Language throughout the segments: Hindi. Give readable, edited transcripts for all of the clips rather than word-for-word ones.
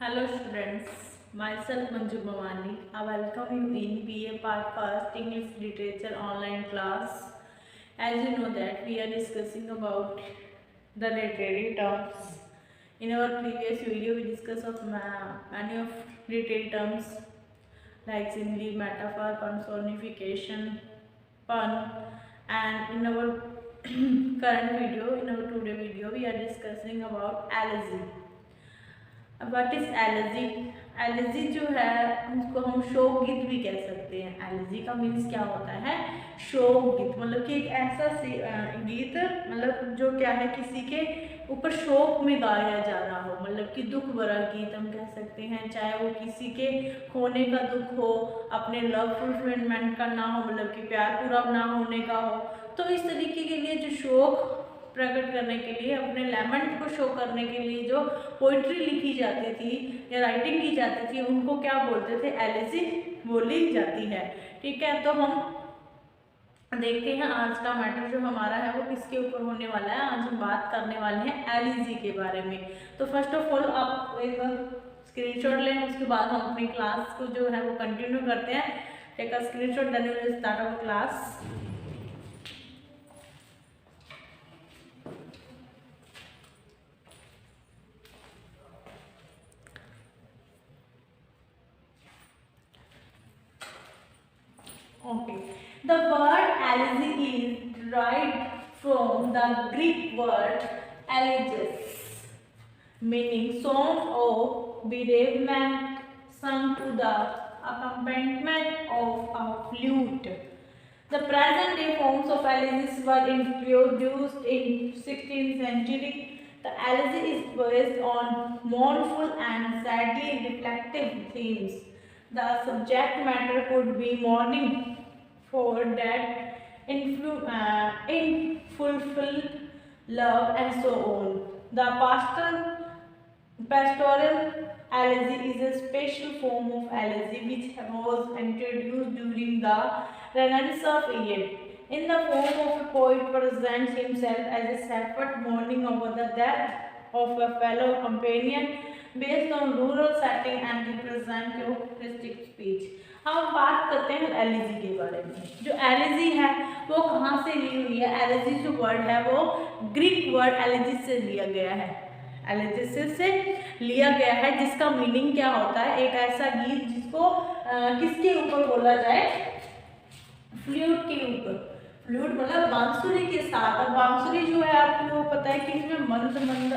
Hello students, myself Manju Bhavani. I welcome you in BA Part First English Literature online class. As you know that we are discussing about the literary terms. In our previous video, we discussed of many of literary terms like simile, metaphor, personification, pun, and in our current video, in our today video, we are discussing about elegy. What is allergy. Allergy जो है उसको हम शोक गीत भी कह सकते हैं। एलर्जी का मीन्स क्या होता है? शोक गीत, मतलब कि एक ऐसा गीत मतलब जो क्या है किसी के ऊपर शोक में गाया जा रहा हो, मतलब कि दुख भरा गीत हम कह सकते हैं। चाहे वो किसी के खोने का दुख हो, अपने लव फुलफिलमेंट का ना हो, मतलब कि प्यार पूरा ना होने का हो, तो इस तरीके के लिए जो शोक प्रकट करने के लिए, अपने लेमेंट को शो करने के लिए जो पोइट्री लिखी जाती थी या राइटिंग की जाती थी, उनको क्या बोलते थे? एलिजी बोली जाती है। ठीक है, तो हम देखते हैं आज का मैटर जो हमारा है वो किसके ऊपर होने वाला है। आज हम बात करने वाले हैं एलिजी के बारे में। तो फर्स्ट ऑफ ऑल आप एक स्क्रीनशॉट लें, उसके बाद हम अपनी क्लास को जो है वो कंटिन्यू करते हैं। Take a screenshot, then we will start our class. Okay. The word elegy is derived from the Greek word elegies, meaning song of bereavement sung to the accompaniment of a flute. The present day forms of elegies were introduced in 16th century. The elegy is based on mournful and sadly reflective themes. The subject matter could be mourning for dead, unfulfilled love, and so on. The pastoral elegy is a special form of elegy which was introduced during the Renaissance period. In the form of a poet presents himself as a shepherd mourning over the death of a fellow companion based on rural setting and represent humoristic speech. हम बात करते हैं एलिजी के बारे में। जो एलिजी है वो कहाँ से ली हुई है? एलिजी जो वर्ड है वो ग्रीक वर्ड एलिजिस से लिया गया है। एलिजिस से लिया गया है, जिसका मीनिंग क्या होता है? एक ऐसा गीत जिसको किसके ऊपर बोला जाए? फ्लूट के ऊपर। फ्लूट मतलब बांसुरी के साथ। अब बांसुरी जो है आपको पता है कि इसमें मंद मंद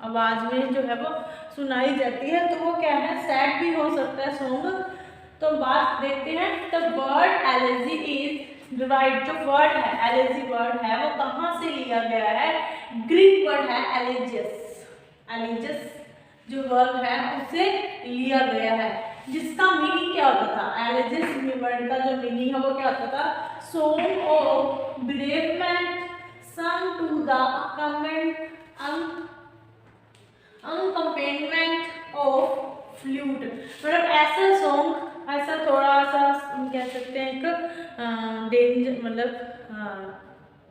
आवाज में जो है वो सुनाई जाती है, तो वो क्या है? सैड भी हो सकता है सॉन्ग। तो बात देखते हैं। The word allergy is derived, जो वर्ड है एलर्जी वर्ड है वो कहाँ से लिया गया है? ग्रीक वर्ड है एलिजियस। एलिजियस जो वर्ड है उससे लिया गया है, जिसका मीनिंग क्या होता था? एलिजियस वर्ड का जो मीनिंग है वो क्या होता था? Song of bereavement sung to the accompaniment of flute। मतलब ऐसा सॉन्ग, ऐसा थोड़ा सा कह सकते हैं एक डेंजर, मतलब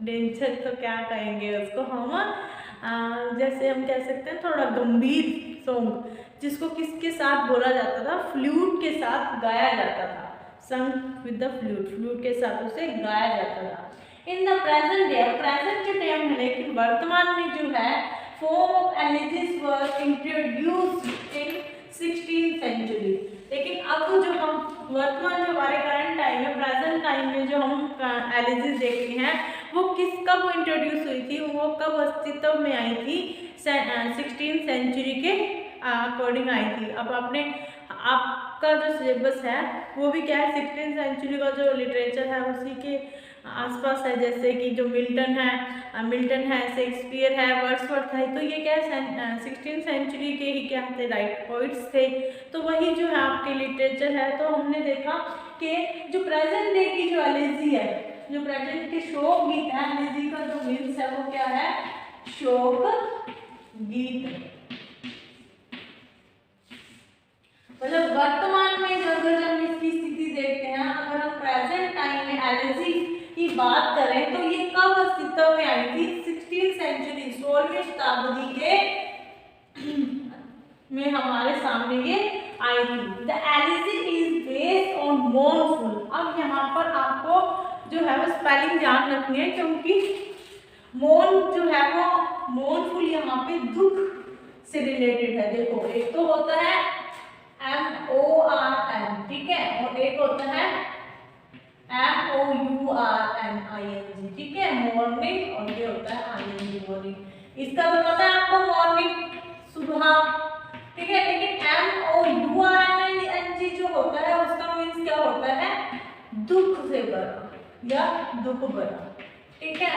डेंजर तो क्या कहेंगे उसको हम, जैसे हम कह सकते हैं थोड़ा गंभीर सॉन्ग, जिसको किसके साथ बोला जाता था? फ्लूट के साथ गाया जाता था। संग विद द फ्लूट, फ्लूट के साथ उसे गाया जाता था। In the present day, present के टाइम में, लेकिन वर्तमान में जो है form of elegies were introduced in 16th century. लेकिन अब जो हम वर्तमान जो हमारे करंट टाइम है, प्रेजेंट टाइम में जो हम एलिजिस देखते हैं वो कब इंट्रोड्यूस हुई थी? वो कब अस्तित्व में आई थी? 16th सेंचुरी के अकॉर्डिंग आई थी। अब आपका जो सिलेबस है वो भी क्या है? 16th सेंचुरी का जो लिटरेचर है उसी के आसपास है, जैसे कि जो मिल्टन है, शेक्सपियर है, वर्ड्सवर्थ है। तो ये क्या है? 16th सेंचुरी के ही क्या थे? राइट पोइट्स थे। तो वही जो है आपके लिटरेचर है। तो हमने देखा कि जो प्रेजेंट डे की जो एलिजी है, जो प्रेजेंट के शोक गीत है, एलिजी का जो मीन्स है वो क्या है? शोक गीत। मतलब वर्तमान में अगर हम इसकी स्थिति देखते हैं, अगर हम प्रेजेंट टाइम में एलिजी की बात करें तो ये कब अस्तित्व में आई थी? 16th सेंचुरी, 16वीं शताब्दी के में हमारे सामने ये आई थी। The elegy is based on mournful. अब यहाँ पर आपको जो है वो स्पेलिंग ध्यान रखनी है, क्योंकि मोर्न जो है वो मोurnful यहाँ पे दुख से रिलेटेड है। देखो एक तो होता है MORN, ठीक है, और एक होता है MOURNING, ठीक है, मॉर्निंग, और ये होता है ING मॉर्निंग। इसका तो पता है आपको, मॉर्निंग सुबह, ठीक है, लेकिन MOURNING जो होता है उसका मीन्स क्या होता है, दुख से भरा या दुख भरा, ठीक है।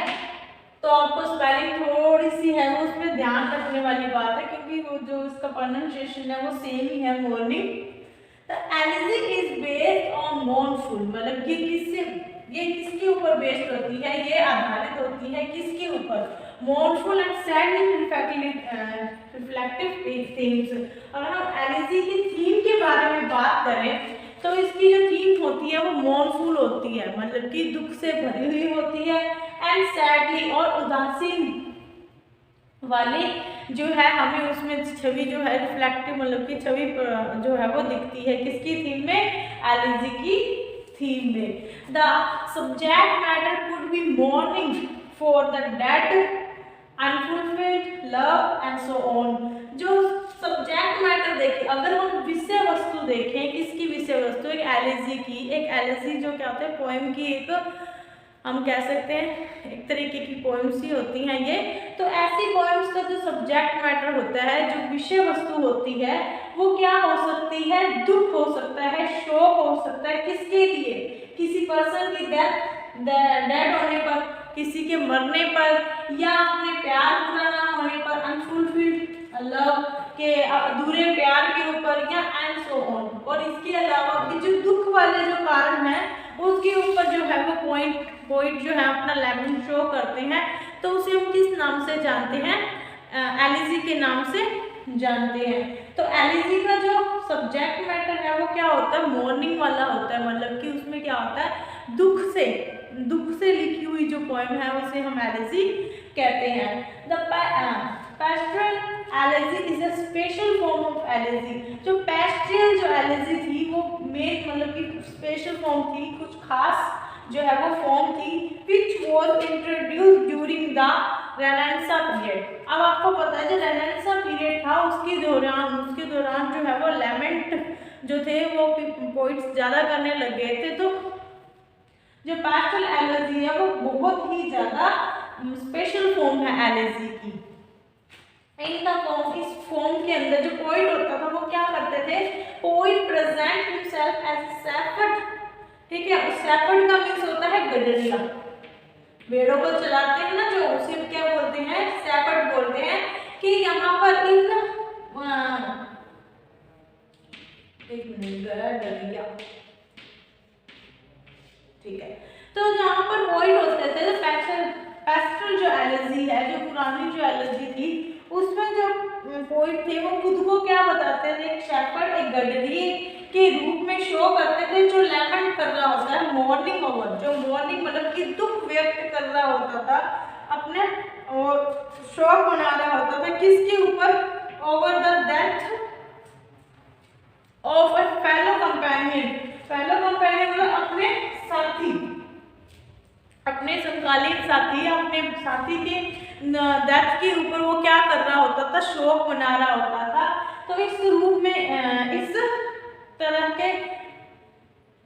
तो आपको स्पेलिंग थोड़ी सी है वो उसमें ध्यान रखने वाली बात है, क्योंकि वो जो इसका प्रोनाउंसिएशन है वो सेम ही है, morning. The elegy is based on mournful, मतलब कि ये किसके ऊपर बेस्ड होती है, ये आधारित होती है किसके ऊपर, mournful and sadly reflective themes। अगर हम एलिजी की थीम के बारे में बात करें तो इसकी जो थीम होती है वो mournful होती है, मतलब कि दुख से भरी हुई होती है, एंड सैडली और उदासीन वाली जो है हमें उसमें छवि जो है रिफ्लेक्टिव, मतलब की छवि जो है वो दिखती है किसकी थीम में, एलिजी की थीम में। The subject matter could be mourning for the dead, unfulfilled love and so on. जो सब्जेक्ट मैटर देखिए, अगर हम विषय वस्तु देखें, किसकी विषय वस्तु, एक एलिजी की, एक एलिजी जो क्या होता है पोएम की, एक हम कह सकते हैं एक तरीके की पोएम्स ही होती हैं ये। तो ऐसी पोएम्स का जो सब्जेक्ट मैटर होता है, जो विषय वस्तु होती है, वो क्या हो सकती है, दुख हो सकता है, शोक हो सकता है, किसके लिए, किसी पर्सन की डेड होने पर, किसी के मरने पर, या अपने प्यार पूरा ना होने पर, अनफुलफिल्ड लव के अधूरे प्यार के ऊपर, या एंड सो ऑन। और इसके अलावा भी जो दुख वाले जो कारण है उसके ऊपर जो है वो पोइट जो है अपना लेमेंट शो करते हैं। तो उसे हम किस नाम से जानते हैं, एलिजी के नाम से जानते हैं। तो एलिजी का जो सब्जेक्ट मैटर है वो क्या होता है, मॉर्निंग वाला होता है, मतलब कि उसमें क्या होता है, दुख से लिखी हुई जो पोएम है उसे हम एलिजी कहते हैं। The पेस्ट्रल elegy is a special form of elegy. जो पेस्ट्रल जो एलिजी थी वो मेन मतलब कि स्पेशल फॉर्म थी, कुछ खास जो है वो फॉर्म थी, which was introduced during the Renaissance period। अब आपको पता है जो Renaissance पीरियड था उसके दौरान जो है वो लेमेंट जो थे वो पोइट्स ज़्यादा करने लग गए थे। तो जो पेस्टल एलिजी है वो बहुत ही ज़्यादा स्पेशल फॉर्म है एलिजी की। इन द फॉर्म, इस फॉर्म के अंदर जो पोइट होता था वो क्या करते थे, poet present himself as shepherd, ठीक है, उस शेफर्ड का मीन्स होता है गडरिया, भेड़ों को चलाते हैं ना जो, उसे क्या बोलते हैं, शेफर्ड बोलते हैं। कि यहाँ पर इन एक मिनट गडरिया, ठीक है। तो यहाँ पर पोइट होते थे, पेस्टल जो एलिजी है, जो पुरानी जो एलिजी थी उसमें जो पोइट थे वो खुद को क्या बताते थे, एक शेफर्ड, एक गडरिए के रूप में शो करते थे, जो लेमेंट कर रहा होता है मॉर्निंग ओवर, जो मॉर्निंग मतलब कि दुख व्यक्त कर रहा होता था अपने, और शोक मना रहा होता था किसके ऊपर, over the death of a fellow companion. Fellow companion मतलब अपने साथी, अपने समकालीन साथी या अपने साथी के डेथ के ऊपर वो क्या कर रहा होता था, शोक मना रहा होता था। तो इस रूप में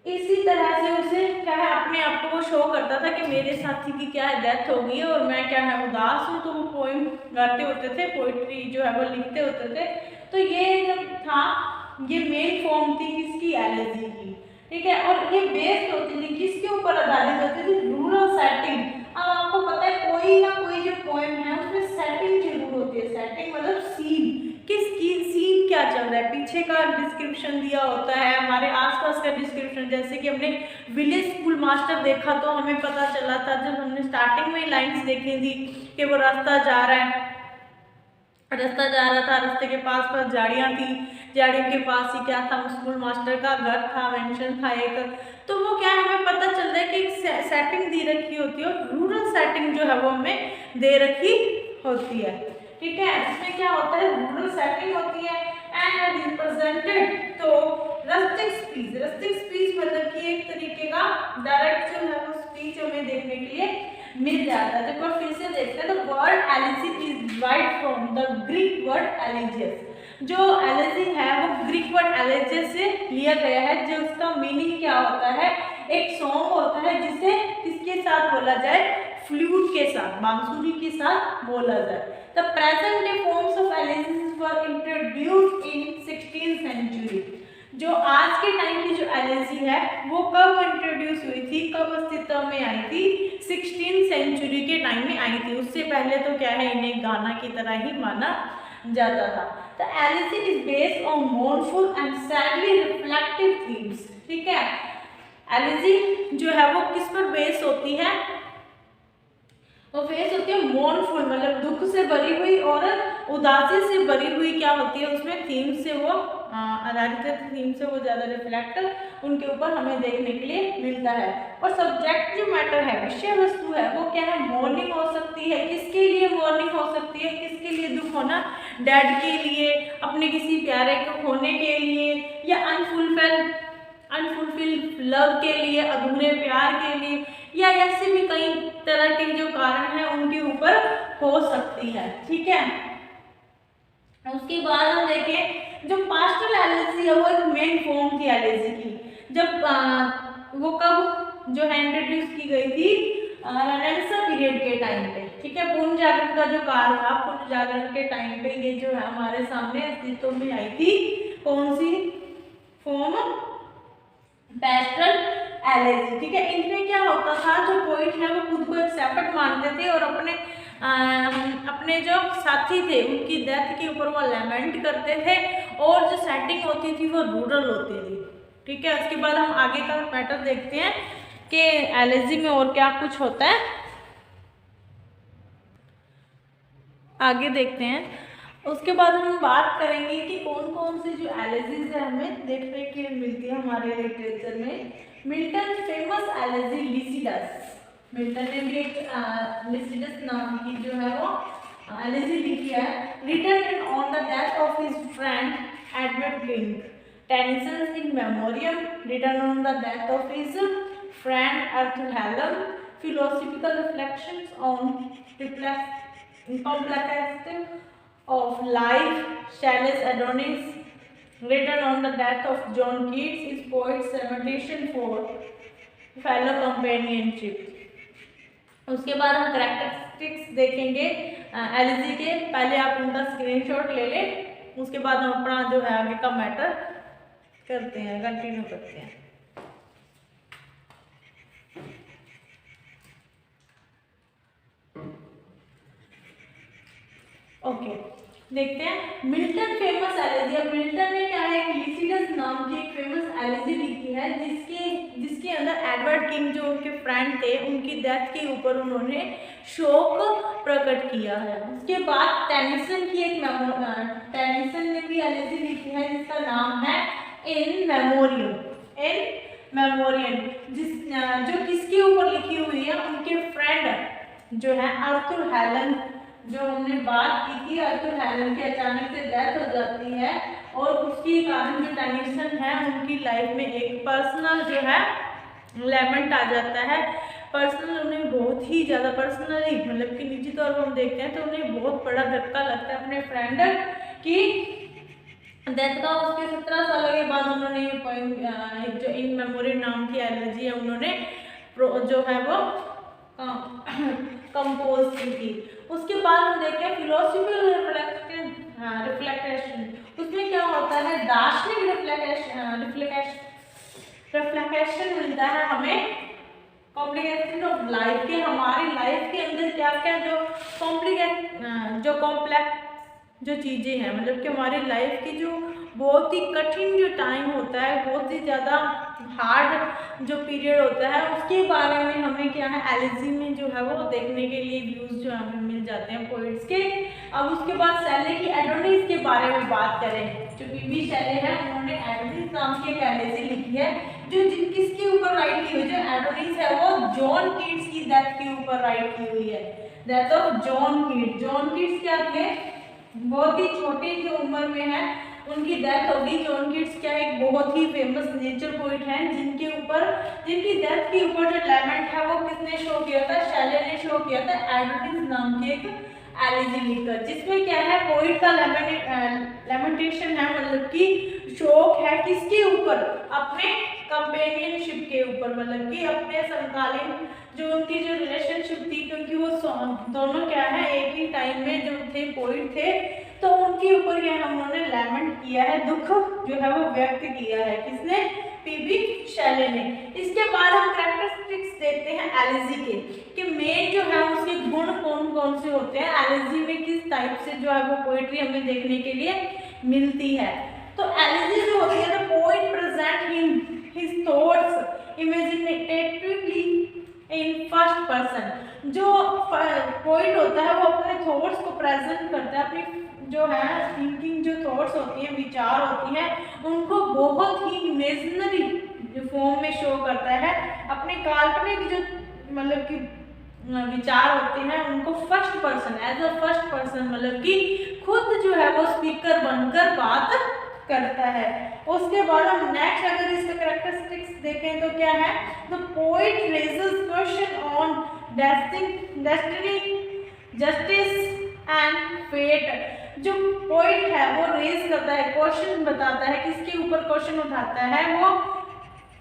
इसी तरह से उसे क्या है, अपने आप को वो शो करता था कि मेरे साथी की क्या है डेथ हो गई है और मैं क्या है उदास हूँ। तो वो पोइम गाते होते थे, पोइट्री जो है वो लिखते होते थे। तो ये जब था, ये मेन फॉर्म थी किसकी, एलिजी की, ठीक है। और ये बेस्ड होती थी किसके ऊपर आधारित होती थी, रूरल सेटिंग। अब आपको पता है कोई ना कोई जो पोएम है उसमें सेटिंग जरूर होती है, सेटिंग मतलब सीन, किसकी सीन क्या चल रहा है, पीछे का डिस्क्रिप्शन दिया होता है, हमारे आसपास का डिस्क्रिप्शन। जैसे कि हमने विलेज स्कूल मास्टर देखा तो हमें पता चला था, जब हमने स्टार्टिंग में लाइंस देखी थी कि वो रास्ता जा रहा था, रास्ते के पास झाड़ियाँ थी, झाड़ियों के पास ही क्या था, स्कूल मास्टर का घर था, मेंशन था एक। तो वो क्या हमें पता चल रहा है कि एक सेटिंग दी रखी होती है, और रूरल सेटिंग जो है वो हमें दे रखी होती है, ठीक है, इसमें क्या होता है, रूरल सेटिंग होती है एंड रिप्रेजेंटेड। तो रस्टिक स्पीच मतलब कि एक तरीके का डायरेक्ट जो है वो स्पीच हमें देखने के लिए मिल जाता है। तो फिर से देखते हैं, तो word elegy is derived from the Greek word elegeia. जो एलिजी है वो ग्रीक वर्ड एलिजियस से लिया गया है, जो उसका मीनिंग क्या होता है, एक सॉन्ग होता है जिसे किसके साथ बोला जाए, फ्लूट के साथ, बांसुरी के साथ बोला जाए। The present day forms of elegies were introduced in 16th century. जो आज के टाइम की जो एलिजी है वो कब इंट्रोड्यूस हुई थी, कब अस्तित्व में आई थी, 16th सेंचुरी के टाइम में आई थी। उससे पहले तो क्या है, इन्हें गाना की तरह ही माना जाता था। The elegy is based on mournful and sadly reflective themes. ठीक है, एलिजी जो है वो किस पर बेस होती है, वो फेस होती है मोurnful मतलब दुख से भरी हुई और उदासी से भरी हुई क्या होती है, उसमें थीम से वो आधारित थीम से वो ज़्यादा रिफ्लेक्ट उनके ऊपर हमें देखने के लिए मिलता है। और सब्जेक्ट जो मैटर है, विषय वस्तु है, वो क्या है, मॉर्निंग हो सकती है। किसके लिए मॉर्निंग हो सकती है, किसके लिए दुख होना, डैड के लिए, अपने किसी प्यारे को खोने के लिए, या अनफुलफिल्ड लव के लिए, अधूरे प्यार के लिए, या ऐसे भी कई तरह के जो कारण है उनके ऊपर हो सकती है। ठीक है, उसके बाद हम देखें जो पास्टल एलर्जी है वो एक मेन फॉर्म थी एलर्जी की। जब वो कब जो है इंट्रोड्यूस की गई थी, रेनेसां पीरियड के टाइम पे। ठीक है, पुनः जागरण का जो काल था, पुनः जागरण के टाइम पे ये जो है हमारे सामने अस्तित्व में आई थी। कौन सी फॉर्म, पेस्टल एलर्जी। ठीक है, इनमें क्या होता था, जो पोइट है वो खुद को एक सेपरेट मानते थे और अपने जो साथी थे उनकी डेथ के ऊपर वो लैमेंट करते थे, और जो सेटिंग होती थी वो रूरल होती थी। ठीक है, उसके बाद हम आगे का मैटर देखते हैं कि एलर्जी में और क्या कुछ होता है, आगे देखते हैं। उसके बाद हम बात करेंगे कि कौन कौन सी जो एलर्जीज है हमें देखने के लिए मिलती है हमारे लिटरेचर में। Milton famous allergy Lycidas, Milton ने भी एक लिसिडस नाम की जो है वो एलर्जी लिखी है। Written on the death of his friend Edward King, Tennyson in Memoriam, written on the death of his friend Arthur Hallam, philosophical reflections on complexity of life, Charles Adonis, written on the death of John Keats, is poet's lamentation for fellow companionship. उसके बाद हम कैरेक्टरिस्टिक्स देखेंगे एलर्जी के, पहले आप उनका स्क्रीनशॉट ले लें, उसके बाद हम अपना जो है आगे का मैटर करते हैं, कंटिन्यू करते हैं। ओके, देखते हैं मिल्टन फेमस एलर्जी। अब मिल्टन ने क्या है, लिसिडस नाम की एक फेमस एलर्जी लिखी है, जिसके अंदर एडवर्ड किंग जो उनके फ्रेंड थे उनकी डेथ के ऊपर उन्होंने शोक प्रकट किया है। उसके बाद टेनिसन की टेनिसन ने भी एलर्जी लिखी है जिसका नाम है इन मेमोरियम, जो किसके ऊपर लिखी हुई है, उनके फ्रेंड जो है आर्थर हेलन, जो हमने बात की थी, आर्थर हेलन की अचानक से डेथ हो जाती है और उसके कारण जो टेनिसन है उनकी लाइफ में एक पर्सनल जो है लेमेंट आ जाता है। पर्सनल उन्हें बहुत ही ज़्यादा पर्सनली मतलब कि निजी तौर पर हम देखते हैं तो उन्हें बहुत बड़ा धक्का लगता है अपने फ्रेंड की डेथ का। उसके 17 सालों के बाद उन्होंने जो इन मेमोरी नाम की एलर्जी है उन्होंने जो है वो कंपोज की थी। उसके बाद हम देखते हैं फिलोसॉफिकल रिफ्लेक्शन, उसमें क्या होता है, दार्शनिक रिफ्लेक्शन मिलता है हमें कॉम्प्लिकेशन ऑफ लाइफ के, हमारी लाइफ के अंदर क्या क्या जो कॉम्प्लेक्स जो चीज़ें हैं, मतलब कि हमारी लाइफ की जो बहुत ही कठिन जो टाइम होता है, बहुत ही ज़्यादा हार्ड जो पीरियड होता है, उसके बारे में हमें क्या है एलिजी में जो है वो देखने के लिए व्यूज़ जो हमें मिल जाते हैं पोइट्स के। अब उसके बाद शैले की एडोनिस के बारे में बात करें, जो बीबी शैले है उन्होंने एडोनिस नाम की एक एलिजी लिखी है, जो किसके ऊपर राइट की हुई, जो एडोनिस है वो जॉन कीट्स की डेथ के ऊपर राइट की हुई है, death of John Keats. John Keats क्या थे, बहुत ही छोटी जो उम्र में है उनकी डेथ हो गई। जॉन कीट्स क्या एक बहुत ही फेमस नेचर पोइट हैं, जिनकी डेथ के ऊपर जो लेमेंट है वो किसने शो किया था, शैले ने शो किया था एडोनिस नाम की एक एलिजी लिखकर, जिसमें क्या है पोइट का लेमेंटेशन है, मतलब कि शोक है किसके ऊपर, अपने कंपेनियनशिप के ऊपर, मतलब कि अपने समकालीन जो उनकी जो रिलेशनशिप थी, क्योंकि वो दोनों क्या है एक ही टाइम में जो थे पोइट थे, तो उनके ऊपर क्या है उन्होंने लेमेंट किया है, दुख जो है वो व्यक्त किया है, किसने, पीबी शैले ने। इसके बाद हम कैरेक्टरिस्टिक्स देखते हैं एलिजी के, कि मेन जो है उसके गुण कौन कौन से होते हैं, एलिजी में किस टाइप से जो है वो पोइट्री हमें देखने के लिए मिलती है। तो एलिजी जो होती है, the poet present his thoughts imaginatively in first person. जो पोइट होता है वो अपने थॉट्स को प्रेजेंट करता है, अपनी जो है थिंकिंग, जो थॉट्स होती हैं, विचार होती हैं, उनको बहुत ही इमेजिनरी फॉर्म में शो करता है, अपने काल्पनिक जो मतलब कि विचार होते हैं उनको first person, as a first person, मतलब कि खुद जो है वो स्पीकर बनकर बात करता है। उसके बाद हम नेक्स्ट अगर इसका कैरेक्टरिस्टिक्स देखें तो क्या है, the poet raises question on destiny, justice and fate. जो पोइट है वो रेज करता है, क्वेश्चन बताता है, किसके ऊपर क्वेश्चन उठाता है, वो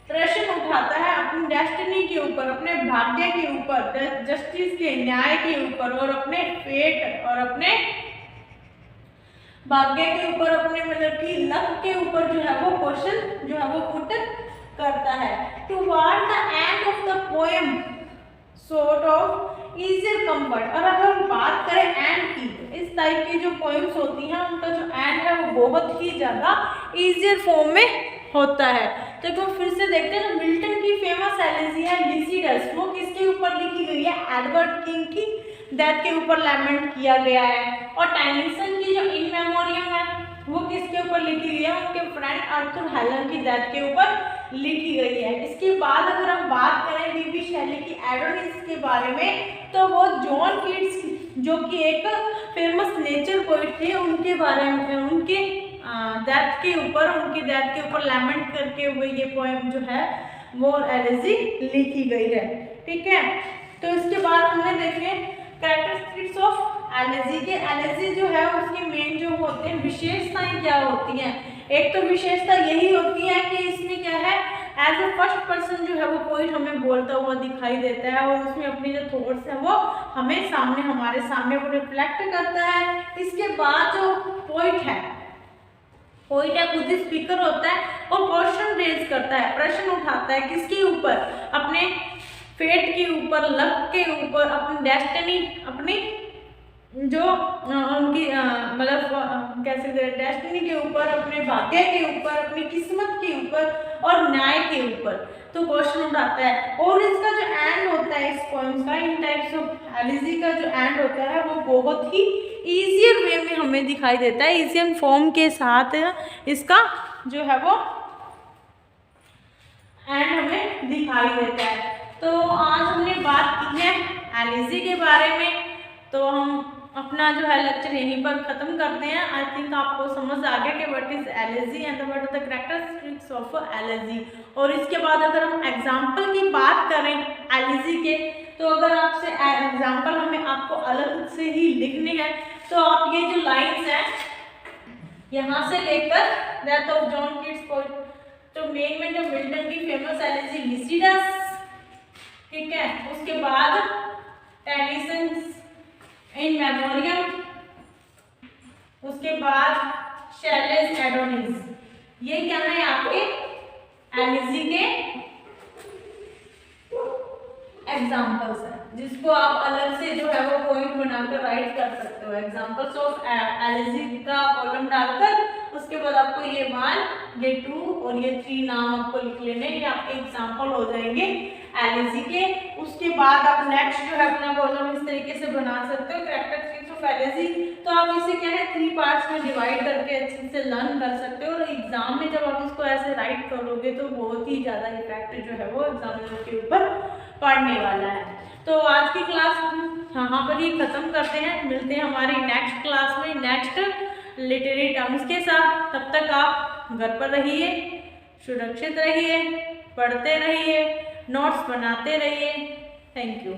प्रश्न उठाता है अपनी डेस्टिनी के ऊपर, अपने भाग्य के ऊपर, जस्टिस के न्याय के ऊपर, और अपने फेट और अपने भाग्य के ऊपर, अपने मतलब कि लक के ऊपर जो है वो क्वेश्चन जो है वो पुट करता है। Toward the end of the poem sort of easier comfort. और अगर हम बात करें एंड की, इस टाइप की जो पोएम्स होती हैं उनका जो एंड है वो बहुत ही ज़्यादा इजियर फॉर्म में होता है। तो एक फिर से देखते हैं, मिल्टन की फेमस एलिजी है लिसिडस, वो किसके ऊपर लिखी गई है, एडवर्ड किंग की डेथ के ऊपर लेमेंट किया गया है। और टेनिसन की जो इन मेमोरियम है वो किसके ऊपर लिखी गई है, उनके फ्रेंड आर्थर हेलन की डेथ के ऊपर लिखी गई है। इसके बाद अगर हम बात करें बीबी शैले की एडोनिस के बारे में, तो वो जॉन कीट्स जो कि एक फेमस नेचर पोइट थे, उनके बारे में, उनके डेथ के ऊपर लेमेंट करके हुए ये पोएम जो है वो एलिजी लिखी गई है। ठीक है, तो इसके बाद हमने देखे कैरेक्टरिस्टिक्स ऑफ एलिजी के। एलिजी जो है उसकी मेन जो होते हैं विशेषताएं क्या होती हैं। एक तो विशेषता यही होती है कि इसमें क्या है, एज अ फर्स्ट पर्सन जो है वो पोइट हमें बोलता हुआ दिखाई देता है, और उसमें अपनी जो थॉट्स हैं वो हमारे सामने वो रिफ्लेक्ट करता है। इसके बाद जो पोइट है खुद ही स्पीकर होता है और क्वेश्चन रेज करता है, प्रश्न उठाता है, किसके ऊपर, अपने फेट के ऊपर, लक के ऊपर, अपनी डेस्टिनी, अपनी जो उनकी मतलब कैसे डेस्टिनी के ऊपर, अपने भाग्य के ऊपर, अपनी किस्मत के ऊपर और न्याय के ऊपर तो क्वेश्चन उठाता है। और इसका जो एंड होता है इस पोएम्स का, इन टाइप्स ऑफ एलिजी का जो एंड होता है वो बहुत ही ईजियर वे में हमें दिखाई देता है, ईजियर फॉर्म के साथ इसका जो है वो एंड हमें दिखाई देता है। तो आज हमने बात की है एलिजी के बारे में, तो हम अपना जो है लेक्चर यहीं पर खत्म करते हैं। आई थिंक आपको समझ आ गया कि what is elegy and what are the characteristics of elegy. और इसके बाद अगर हम एग्जाम्पल की बात करें एलिजी के, तो अगर आपसे एग्जाम्पल हमें आपको अलग से ही लिखने हैं, तो आप ये जो लाइन्स हैं यहाँ से लेकर death of John Keats poem, तो मेन में जो मिल्टन की फेमस एलिजी लिसिडस, ठीक है, उसके बाद टेनिसन इन मेमोरियम, उसके बाद शैलेस एडोनिस, ये क्या है आपके एलिजी के एग्जाम्पल्स हैं। जिसको आप अलग से जो है वो पॉइंट बनाकर राइट कर सकते हो। एग्जांपल्स ऑफ एलर्जी का कॉलम डालकर उसके बाद आपको ये 1, ये 2 और ये 3 नाम आपको लिख लेने, ये आपके एग्जांपल हो जाएंगे एलर्जी के। उसके बाद आप नेक्स्ट जो है अपना कॉलम इस तरीके से बना सकते हो, कैरेक्टरिस्टिक्स ऑफ एलर्जी। तो आप इसे क्या है 3 पार्ट्स में डिवाइड करके अच्छे से लर्न कर सकते हो, और एग्जाम में जब आप इसको ऐसे राइट करोगे तो बहुत ही ज्यादा इफेक्ट जो है वो एग्जामिनर के ऊपर पड़ने वाला है। तो आज की क्लास यहाँ पर ही खत्म करते हैं, मिलते हैं हमारी नेक्स्ट क्लास में नेक्स्ट लिटरेरी टर्म्स के साथ। तब तक आप घर पर रहिए, सुरक्षित रहिए, पढ़ते रहिए, नोट्स बनाते रहिए। Thank you.